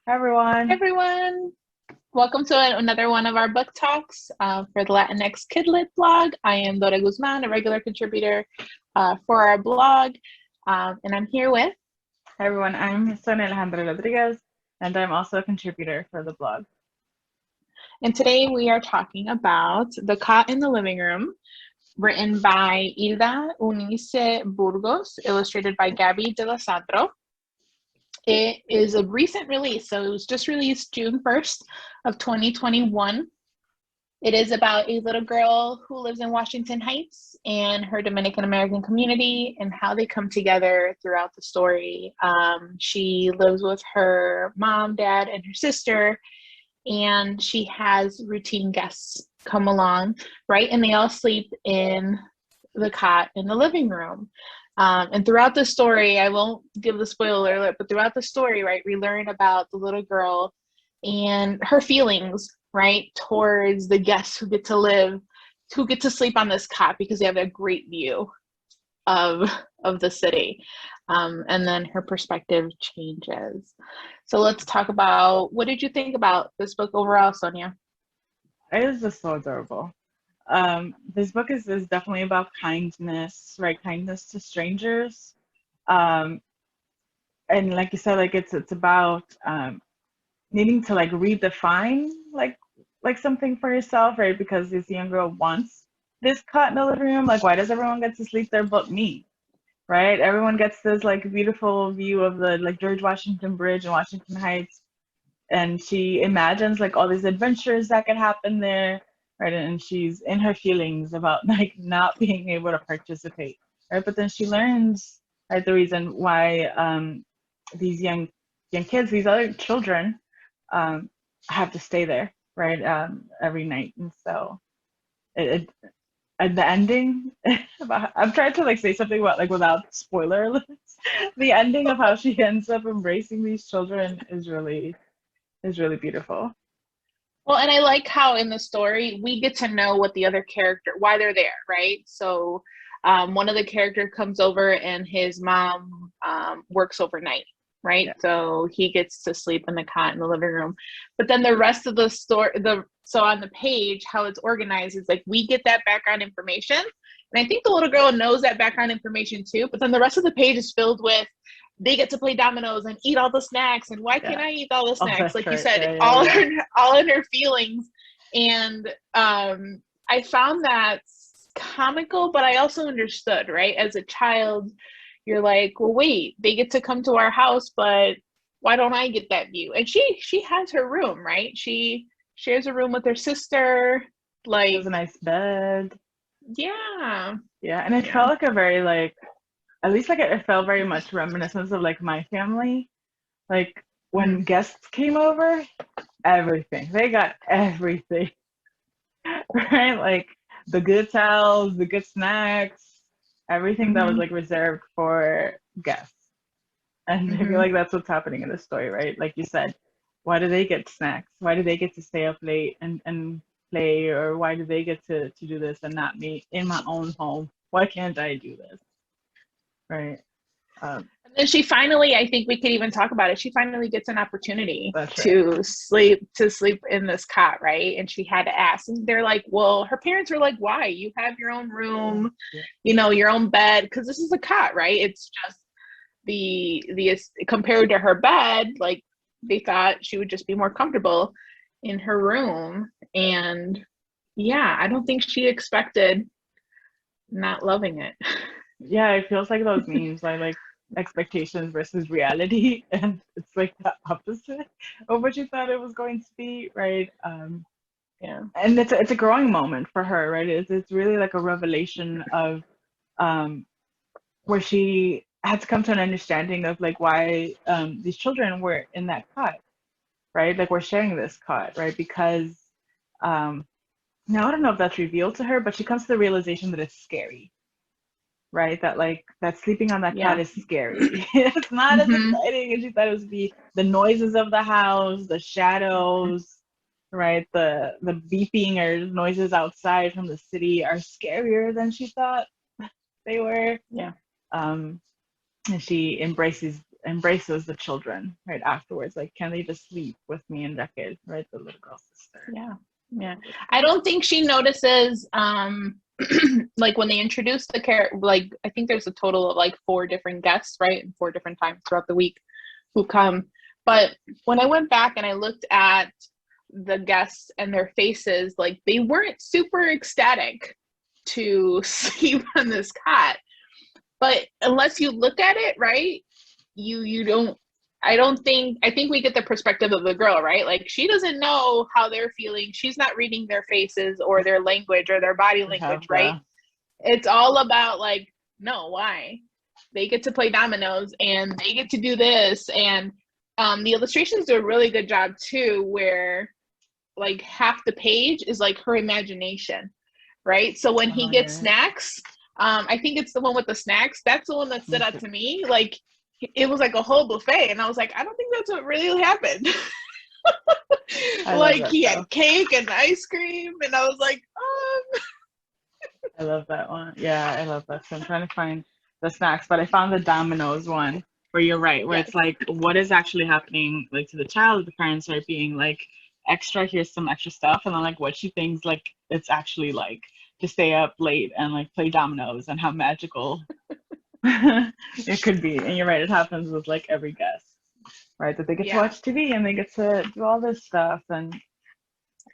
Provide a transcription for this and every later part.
Hi, Hi everyone. everyone. Welcome to another one of our book talks for the Latinx Kidlit blog. I am Dora Guzman, a regular contributor for our blog, and I'm here with. Hi, everyone. I'm Sonia Alejandra Rodriguez, and I'm also a contributor for the blog. And today we are talking about The Cot in the Living Room, written by Hilda Eunice Burgos, illustrated by Gaby de Alessandro. It is a recent release, so it was just released June 1st of 2021. It is about a little girl who lives in Washington Heights and her Dominican American community and how they come together throughout the story. She lives with her mom, dad, and her sister, and she has routine guests come along, right? And they all sleep in the cot in the living room. And throughout the story, I won't give the spoiler alert, but throughout the story, right, we learn about the little girl and her feelings, right, towards the guests who get to sleep on this cot because they have a great view of the city. And then her perspective changes. So let's talk about, what did you think about this book overall, Sonia? It is just so adorable. This book is definitely about kindness, right? Kindness to strangers. Um, and like you said, like it's about needing to like redefine like something for yourself, right? Because this young girl wants this cot in the living room. Like, why does everyone get to sleep there but me? Right? Everyone gets this like beautiful view of the like George Washington Bridge in Washington Heights, and she imagines like all these adventures that could happen there, right? And she's in her feelings about like not being able to participate, right? But then she learns, right, the reason why these young kids, these other children, um, have to stay there, right, every night. And so it and the ending I'm trying to like say something about like without spoiler alerts. The ending of how she ends up embracing these children is really beautiful. Well, and I like how in the story we get to know what the other character, why they're there, right? So one of the character comes over and his mom works overnight, right? Yeah. So he gets to sleep in the cot in the living room. But then the rest of the story, so on the page, how it's organized is like we get that background information. And I think the little girl knows that background information too. But then the rest of the page is filled with they get to play dominoes and eat all the snacks, and why can't Yeah. I eat all the Oh, snacks, that's like you right. said, Yeah, yeah, yeah. all in her feelings. And I found that comical, but I also understood, right? As a child, you're like, well, wait, they get to come to our house, but why don't I get that view? And she has her room, right? She shares a room with her sister. She has Like, a nice bed. yeah, Yeah, and it yeah. felt like a very like, at least like it felt very much reminiscent of like my family. Like when Mm-hmm. guests came over, everything. They got everything. Right? Like the good towels, the good snacks, everything that was Mm-hmm. like reserved for guests. And I feel Mm-hmm. like that's what's happening in the story, right? Like you said, why do they get snacks? Why do they get to stay up late and play? Or why do they get to do this and not me in my own home? Why can't I do this? Right? Um, And then she finally, I think we could even talk about it. She finally gets an opportunity that's right. to sleep in this cot, right? And she had to ask. And they're like, well, her parents were like, why? You have your own room, Yeah. your own bed, because this is a cot, right? It's just the compared to her bed, like they thought she would just be more comfortable in her room. And yeah, I don't think she expected not loving it. Yeah, it feels like those memes, like expectations versus reality, and it's like the opposite of what you thought it was going to be, right? Yeah. And it's a growing moment for her, right? It's really like a revelation of um, where she had to come to an understanding of like why these children were in that cot, right? Like we're sharing this cot, right? Because um, now I don't know if that's revealed to her, but she comes to the realization that it's scary, right? That like that sleeping on that cot Yeah. is scary. It's not as Hmm. exciting as you thought it was be. The noises of the house, the shadows, right? The beeping or noises outside from the city are scarier than she thought they were. Yeah. Um, and she embraces embraces the children right afterwards. Like, can they just sleep with me and Raquel, right, the little girl's sister? Yeah. I don't think she notices like when they introduce the character, like I think there's a total of like 4 different guests, right, and 4 different times throughout the week who come. But when I went back and I looked at the guests and their faces, like they weren't super ecstatic to sleep on this cot. But unless you look at it, right, you don't, I think we get the perspective of the girl, right? Like she doesn't know how they're feeling. She's not reading their faces or their language or their body language, right? It's all about like, no, why? They get to play dominoes and they get to do this. And the illustrations do a really good job too, where like half the page is like her imagination, right? So when he gets snacks, I think it's the one with the snacks. That's the one that stood out to me. Like it was like a whole buffet, and I was like, I don't think that's what really happened. Like he had cake and ice cream, and I was like, I love that one. Yeah, I love that. So I'm trying to find the snacks, but I found the dominoes one where you're right, where it's like, what is actually happening, like to the child? The parents are being like, extra, here's some extra stuff, and then like what she thinks like it's actually like to stay up late and like play dominoes and how magical it could be. And you're right, it happens with like every guest, right? That they get to watch TV and they get to do all this stuff, and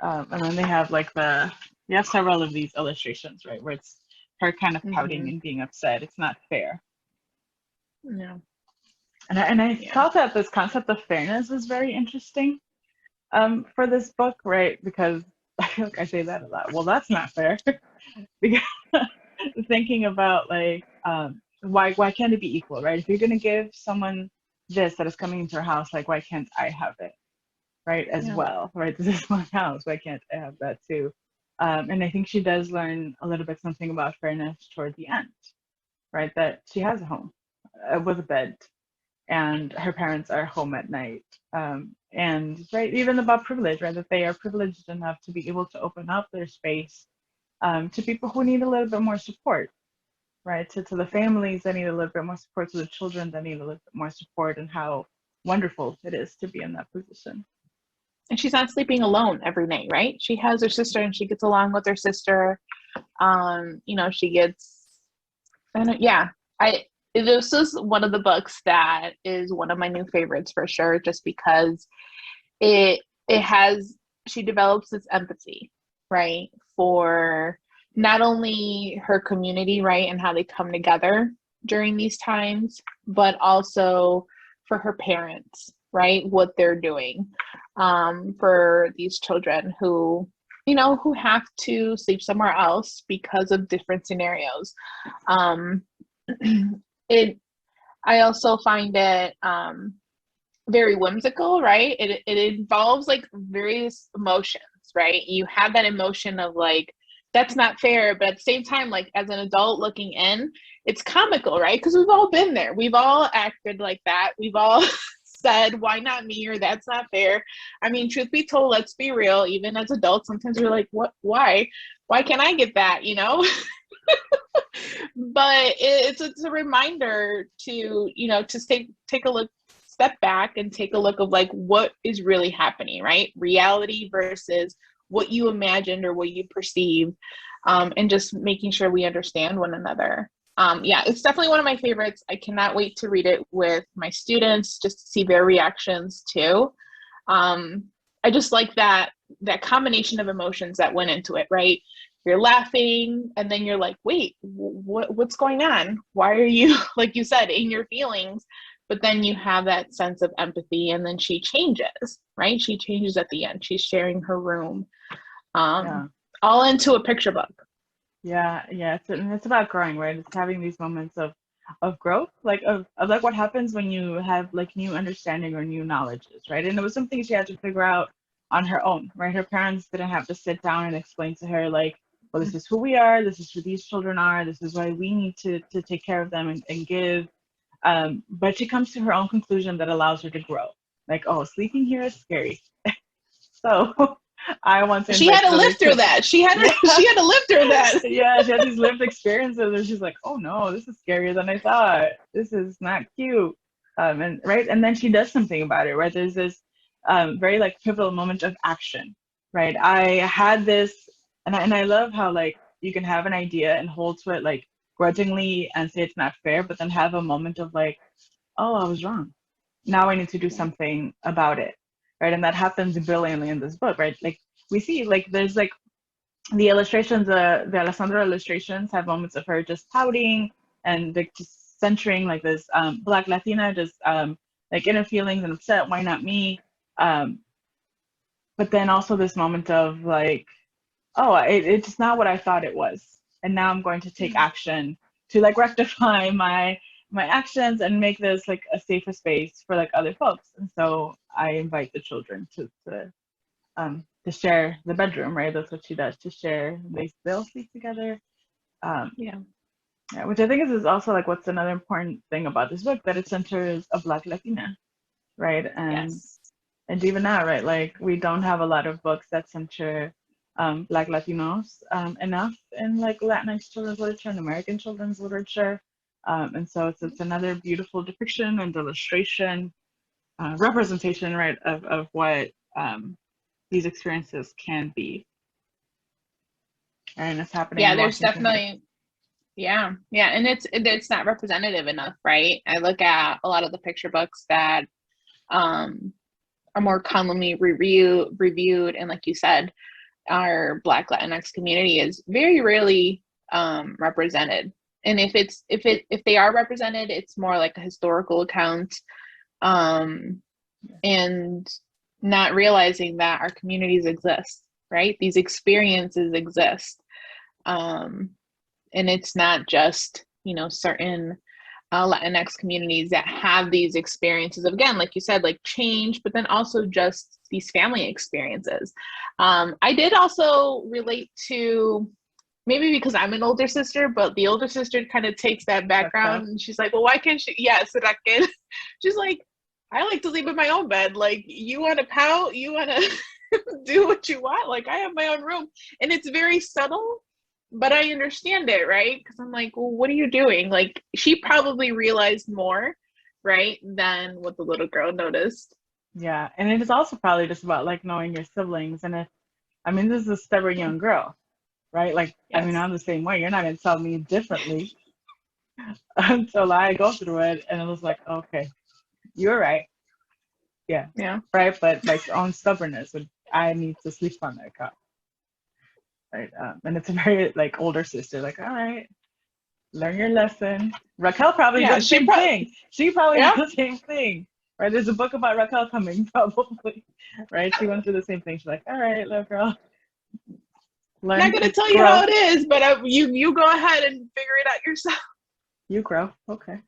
then they have like you have several of these illustrations, right, where it's her kind of pouting and being upset. It's not fair. Yeah. And I thought that this concept of fairness was very interesting for this book, right? Because I feel like I say that a lot. Well, that's not fair. Because thinking about like why can't it be equal, right? If you're gonna give someone this that is coming into our house, like why can't I have it, right? As well, right? This is my house. Why can't I have that too? And I think she does learn a little bit something about fairness toward the end, right? That she has a home with a bed, and her parents are home at night. And right, even about privilege, right? That they are privileged enough to be able to open up their space to people who need a little bit more support, right? To the families that need a little bit more support, to the children that need a little bit more support, and how wonderful it is to be in that position. And she's not sleeping alone every night, right? She has her sister and she gets along with her sister. You know, she gets, this is one of the books that is one of my new favorites for sure, just because she develops this empathy, right, for not only her community, right, and how they come together during these times, but also for her parents, right, what they're doing for these children who, you know, who have to sleep somewhere else because of different scenarios. I also find it very whimsical, right? It involves like various emotions, right? You have that emotion of like, that's not fair, but at the same time, like as an adult looking in, it's comical, right? Because we've all been there. We've all acted like that. We've all said, why not me? Or that's not fair. I mean, truth be told, let's be real, even as adults, sometimes we're like, why can't I get that, you know? But it's a reminder to, you know, to take a look, step back and take a look of like what is really happening, right? Reality versus what you imagined or what you perceived, and just making sure we understand one another. It's definitely one of my favorites. I cannot wait to read it with my students just to see their reactions too. I just like that combination of emotions that went into it, right? You're laughing and then you're like, wait, what's going on? Why are you, like you said, in your feelings? But then you have that sense of empathy, and then she changes, right? She changes at the end. She's sharing her room, all into a picture book. Yeah, it's about growing, right? It's having these moments of growth, like of like what happens when you have like new understanding or new knowledges, right? And it was something she had to figure out on her own, right? Her parents didn't have to sit down and explain to her like, well, this is who we are, this is who these children are, this is why we need to take care of them and give. But she comes to her own conclusion that allows her to grow. Like, oh, sleeping here is scary. So I want to. She had to live through that. She had to live through that. Yeah, she had these lived experiences, and she's like, oh no, this is scarier than I thought. This is not cute. And right, and then she does something about it, right? There's this very like pivotal moment of action, right? I had this, and I love how like you can have an idea and hold to it like grudgingly and say it's not fair, but then have a moment of like, oh, I was wrong. Now I need to do Yeah. something about it, right? And that happens brilliantly in this book, right? Like we see like there's like the illustrations, the Alessandro illustrations have moments of her just pouting and like just centering like this Black Latina, just like inner feelings and upset. Why not me? Um, but then also this moment of like, oh, it's not what I thought it was, and now I'm going to take action to like rectify my actions and make this like a safer space for like other folks. And so I invite the children to share the bedroom, right? That's what she does, to share. They'll sleep together. Um, Yeah. yeah, which I think is also like what's another important thing about this book, that it centers a Black Latina, right? Yes. And even now, right? Like we don't have a lot of books that center Black Latinos enough in like Latinx children's literature and American children's literature. And so it's another beautiful depiction and illustration, representation, right, of what these experiences can be. And it's happening Yeah, in there's Washington. definitely, yeah, and it's not representative enough, right? I look at a lot of the picture books that um are more commonly reviewed, and like you said, our Black Latinx community is very rarely represented. And if they are represented, it's more like a historical account, um, and not realizing that our communities exist, right? These experiences exist, um, and it's not just certain Latinx communities that have these experiences of, again, like you said, like change, but then also just these family experiences. I did also relate to, maybe because I'm an older sister, but the older sister kind of takes that background, Raquel. and she's like, well, why can't she? Yes, Raquel. She's like, I like to sleep in my own bed. Like, you want to pout, you want to do what you want. Like, I have my own room. And it's very subtle, but I understand it, right? Because I'm like, well, what are you doing? Like, she probably realized more, right, than what the little girl noticed. Yeah, and it is also probably just about like knowing your siblings. And if, I mean, this is a stubborn young girl, right? Like, I mean, Yes. I'm the same way. You're not going to tell me differently until I go through it. And it was like, okay, you're right. Yeah, Yeah. right. But like own stubbornness, would I need to sleep on that couch, right? And it's a very like older sister, like, all right, learn your lesson. Raquel probably Yeah. did the She same probably, thing. She probably did yeah. the same thing, right? There's a book about Raquel coming, probably, right? She went through the same thing. She's like, all right, little girl, Not learn going to to tell you how grow. it is, but you go ahead and figure it out yourself. You grow. Okay.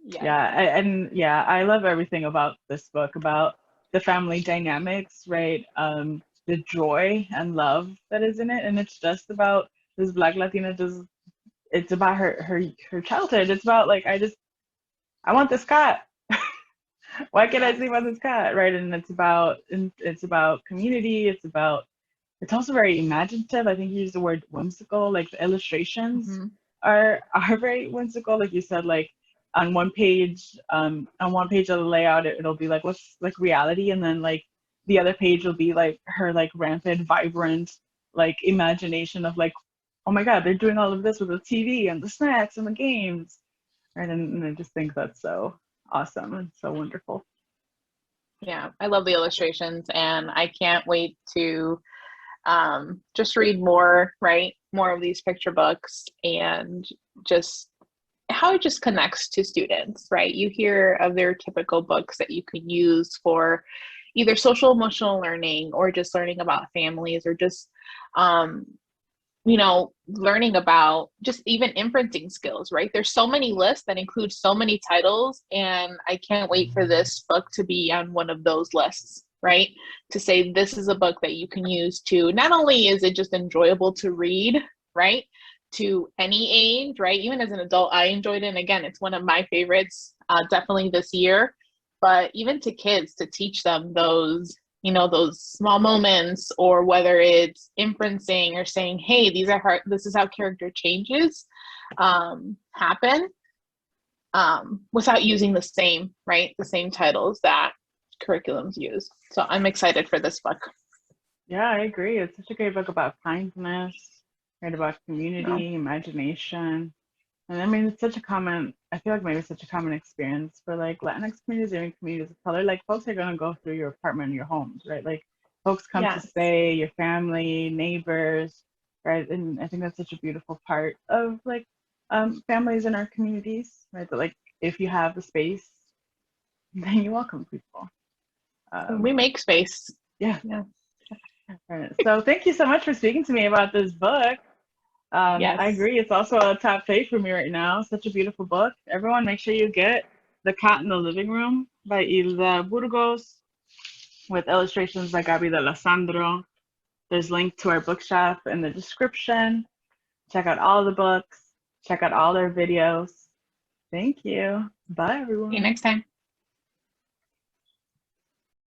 Yes. Yeah, and yeah, I love everything about this book, about the family dynamics, right? The joy and love that is in it, and it's just about this Black Latina. Just it's about her childhood. It's about like I want this cat. Why can't I Yes. sleep on this cat, right? And it's about community. It's also very imaginative. I think you used the word whimsical. Like the illustrations Mm-hmm. are very whimsical. Like you said, like on one page of the layout, it'll be like what's like reality, and then like the other page will be like her like rampant, vibrant like imagination of like, oh my God, they're doing all of this with the TV and the snacks and the games, right? And I just think that's so awesome and so wonderful. Yeah, I love the illustrations, and I can't wait to just read more, right? More of these picture books, and just how it just connects to students, right? You hear of their typical books that you can use for either social emotional learning, or just learning about families, or just um, learning about just even imprinting skills, right? There's so many lists that include so many titles, and I can't wait for this book to be on one of those lists, right? To say this is a book that you can use to, not only is it just enjoyable to read, right? To any age, right? Even as an adult, I enjoyed it. And again, it's one of my favorites, definitely this year. But even to kids, to teach them those small moments, or whether it's imprinting or saying, hey, this is how character changes happen. without using the same titles that curriculums use. So I'm excited for this book. Yeah, I agree. It's such a great book about kindness, right? About community, imagination. And I mean, it's such a common, I feel like maybe it's such a common experience for like Latinx communities or even communities of color. Like folks are going to go through your apartment and your homes, right? Like folks come to Yes. stay, your family, neighbors, right? And I think that's such a beautiful part of like families in our communities, right? That like if you have the space, then you welcome people. We make space. Yeah. Yeah. Right. So thank you so much for speaking to me about this book. Yes. I agree. It's also a top fave for me right now. Such a beautiful book. Everyone, make sure you get The Cat in the Living Room by Hilda Burgos with illustrations by Gaby de Alessandro. There's a link to our bookshop in the description. Check out all the books. Check out all their videos. Thank you. Bye, everyone. See you next time.